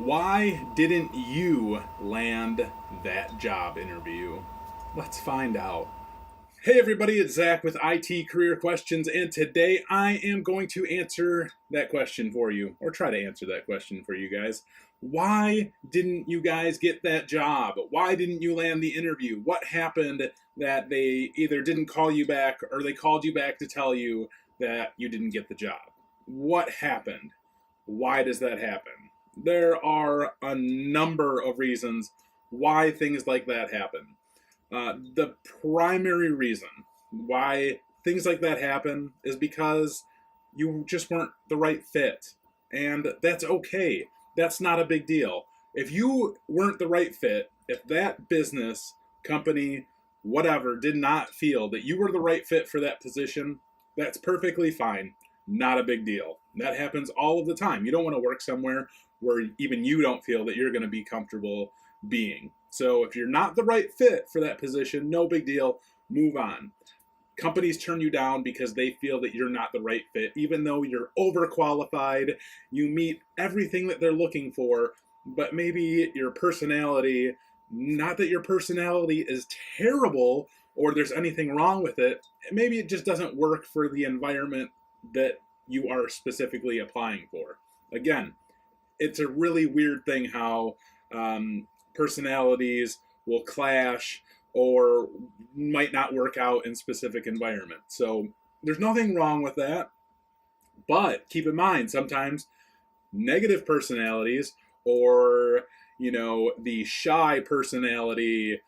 Why didn't you land that job interview? Let's find out. Hey everybody, it's Zach with IT Career Questions, and today I am going to answer that question for you, or try to answer that question for you guys. Why didn't you guys get that job? Why didn't you land the interview? What happened that they either didn't call you back or they called you back to tell you that you didn't get the job? What happened? Why does that happen? There are a number of reasons why things like that happen. The primary reason why things like that happen is because you just weren't the right fit. And that's okay. That's not a big deal. If you weren't the right fit, if that business, company, whatever, did not feel that you were the right fit for that position, that's perfectly fine. Not a big deal. That happens all of the time. You don't want to work somewhere where even you don't feel that you're going to be comfortable being. So if you're not the right fit for that position, no big deal, move on. Companies turn you down because they feel that you're not the right fit, even though you're overqualified, you meet everything that they're looking for, but maybe your personality, not that your personality is terrible or there's anything wrong with it, maybe it just doesn't work for the environment that you are specifically applying for. Again, it's a really weird thing how personalities will clash or might not work out in specific environments. So there's nothing wrong with that. But keep in mind, sometimes negative personalities or, the shy personality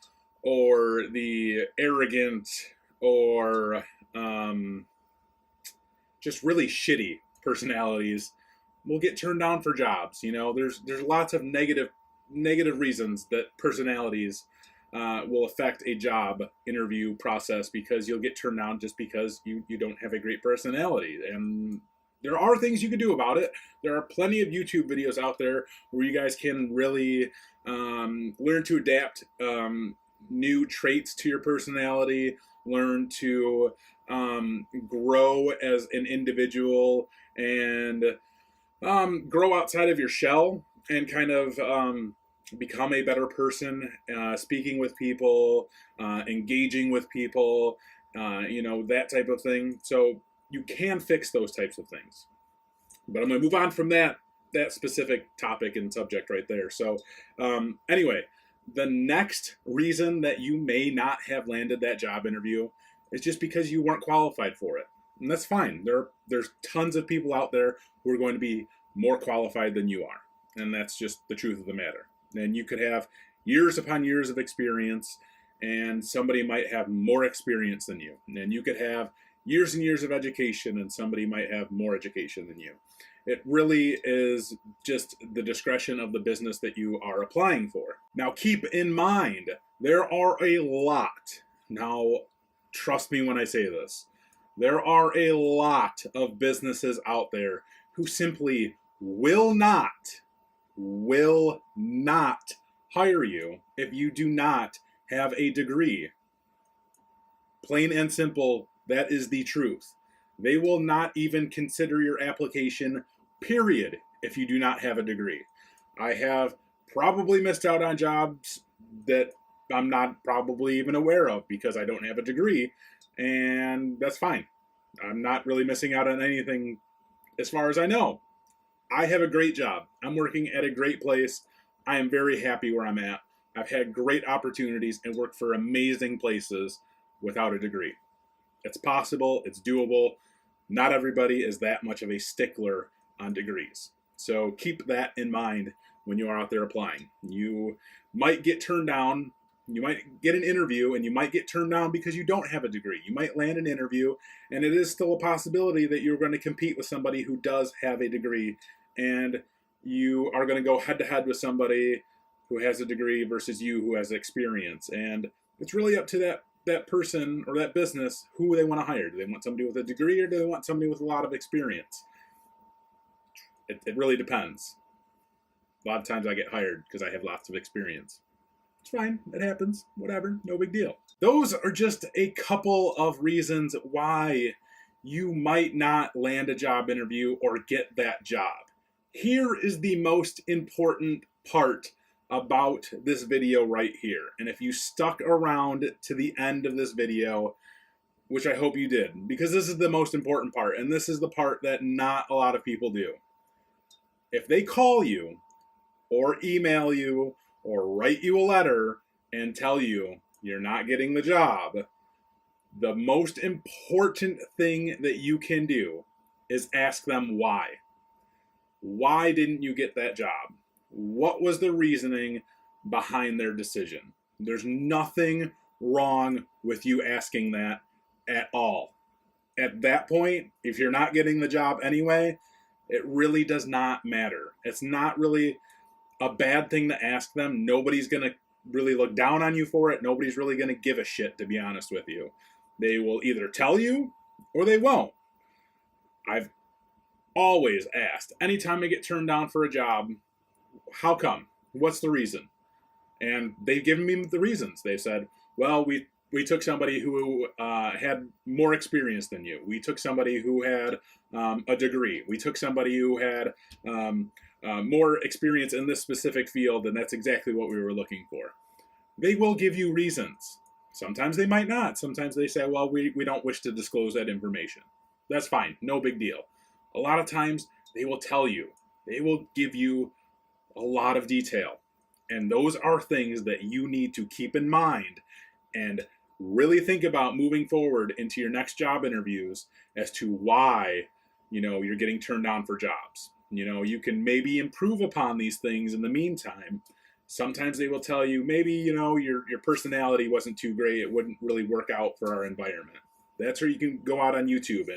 or the arrogant or just really shitty personalities will get turned down for jobs. There's lots of negative reasons that personalities will affect a job interview process because you'll get turned down just because you don't have a great personality. And there are things you can do about it. There are plenty of YouTube videos out there where you guys can really learn to adapt new traits to your personality, learn to grow as an individual, and grow outside of your shell and kind of become a better person, speaking with people, engaging with people, that type of thing. So you can fix those types of things. But I'm going to move on from that specific topic and subject right there. So anyway, the next reason that you may not have landed that job interview is just because you weren't qualified for it. And that's fine. There's tons of people out there who are going to be more qualified than you are. And that's just the truth of the matter. And you could have years upon years of experience, and somebody might have more experience than you. And you could have years and years of education, and somebody might have more education than you. It really is just the discretion of the business that you are applying for. Now, keep in mind, there are a lot. Now, trust me when I say this. There are a lot of businesses out there who simply will not hire you if you do not have a degree. Plain and simple, that is the truth. They will not even consider your application, period, if you do not have a degree. I have probably missed out on jobs that I'm not probably even aware of because I don't have a degree, and that's fine. I'm not really missing out on anything as far as I know. I have a great job. I'm working at a great place. I am very happy where I'm at. I've had great opportunities and worked for amazing places without a degree. It's possible. It's doable. Not everybody is that much of a stickler on degrees. So keep that in mind when you are out there applying. You might get turned down. You might get an interview and you might get turned down because you don't have a degree. You might land an interview and it is still a possibility that you're going to compete with somebody who does have a degree, and you are going to go head to head with somebody who has a degree versus you who has experience. And it's really up to that person or that business who they want to hire. Do they want somebody with a degree or do they want somebody with a lot of experience? It really depends. A lot of times I get hired because I have lots of experience. It's fine. It happens. Whatever. No big deal. Those are just a couple of reasons why you might not land a job interview or get that job. Here is the most important part about this video right here. And if you stuck around to the end of this video, which I hope you did, because this is the most important part, and this is the part that not a lot of people do. If they call you or email you or write you a letter and tell you you're not getting the job, the most important thing that you can do is ask them why. Why didn't you get that job? What was the reasoning behind their decision? There's nothing wrong with you asking that at all. At that point, if you're not getting the job anyway, it really does not matter. It's not really a bad thing to ask them. Nobody's going to really look down on you for it. Nobody's really going to give a shit, to be honest with you. They will either tell you or they won't. I've always asked, anytime I get turned down for a job, how come? What's the reason? And they've given me the reasons. They said, well, we took somebody who had more experience than you. We took somebody who had a degree. We took somebody who had more experience in this specific field, and that's exactly what we were looking for. They will give you reasons. Sometimes they might not. Sometimes they say, well, we don't wish to disclose that information. That's fine. No big deal. A lot of times they will tell you. They will give you a lot of detail. And those are things that you need to keep in mind and really think about moving forward into your next job interviews as to why, you're getting turned down for jobs. You can maybe improve upon these things in the meantime. Sometimes they will tell you, maybe, your personality wasn't too great. It wouldn't really work out for our environment. That's where you can go out on YouTube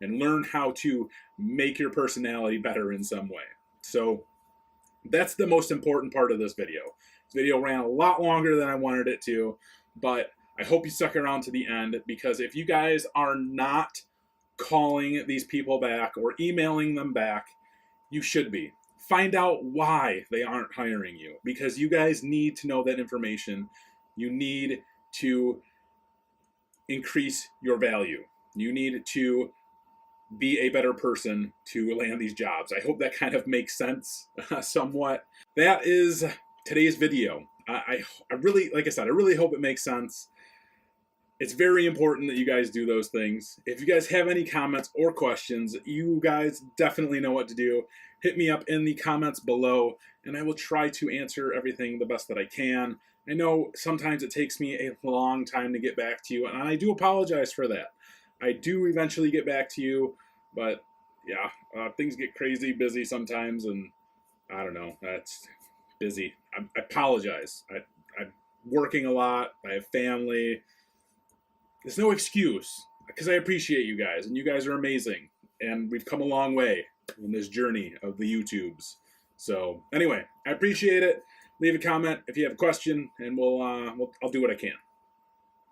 and learn how to make your personality better in some way. So that's the most important part of this video. This video ran a lot longer than I wanted it to, but I hope you stuck around to the end, because if you guys are not calling these people back or emailing them back, you should be. Find out why they aren't hiring you, because you guys need to know that information. You need to increase your value. You need to be a better person to land these jobs. I hope that kind of makes sense somewhat. That is today's video. I really, like I said, I really hope it makes sense. It's very important that you guys do those things. If you guys have any comments or questions, you guys definitely know what to do. Hit me up in the comments below, and I will try to answer everything the best that I can. I know sometimes it takes me a long time to get back to you, and I do apologize for that. I do eventually get back to you, but yeah, things get crazy busy sometimes, and I don't know, that's busy. I apologize. I'm working a lot. I have family. There's no excuse, because I appreciate you guys, and you guys are amazing, and we've come a long way in this journey of the YouTubes. So anyway, I appreciate it. Leave a comment if you have a question, and I'll do what I can.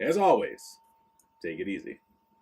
As always, take it easy.